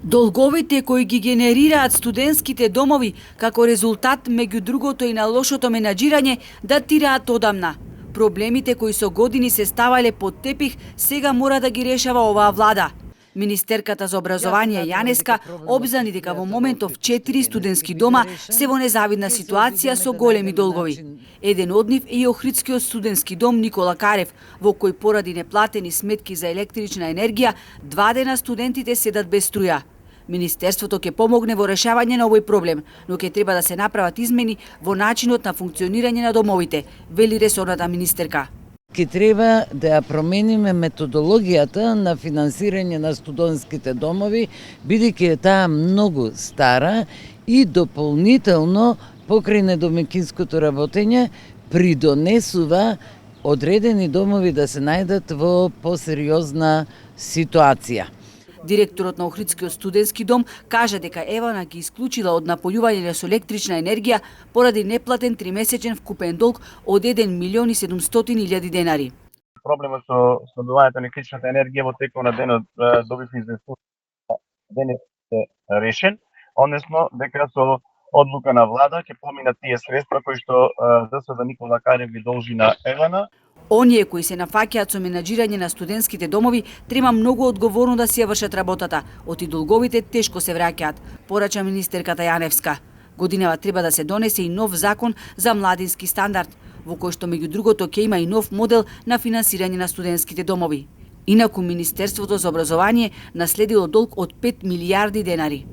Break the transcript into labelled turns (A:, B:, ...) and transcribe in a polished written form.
A: Долговите кои ги генерираат студентските домови како резултат меѓу другото и на лошото менаџирање датираат одамна. Проблемите кои со години се ставале под тепих сега мора да ги решава оваа влада. Министерката за образование Јанеска обзнани дека во моментов 4 студентски дома се во незавидна ситуација со големи долгови. Еден од нив е и Охридскиот студентски дом Никола Карев, во кој поради неплатени сметки за електрична енергија, 2 дена студентите седат без струја. Министерството ќе помогне во решавање на овој проблем, но ќе треба да се направат измени во начинот на функционирање на домовите, вели ресорната министерка.
B: Ке треба да ја промениме методологијата на финансирање на студентските домови, бидејќи таа многу стара и дополнително покрај недомаќинското работење придонесува одредени домови да се најдат во посериозна ситуација.
A: Директорот на Охридскиот студентски дом кажа дека Евана ги исклучила од напојување со електрична енергија поради неплатен 3-месечен вкупен долг од 1.700.000 денари.
C: Проблемот со добивањето на електричната енергија во текот на денот добивме известност денес е решен, односно дека со одлука на влада ќе поминат тие средства кои што ДСВ Никола Карев ги должи на Евана.
A: Оние кои се нафаќаат со менаџирање на студентските домови треба многу одговорно да си ја вршат работата, оти долговите тешко се враќаат, порача министерката Јаневска. Годинава треба да се донесе и нов закон за младински стандард, во кој што меѓу другото ќе има и нов модел на финансирање на студентските домови. Инаку Министерството за образование наследило долг од 5 милијарди денари.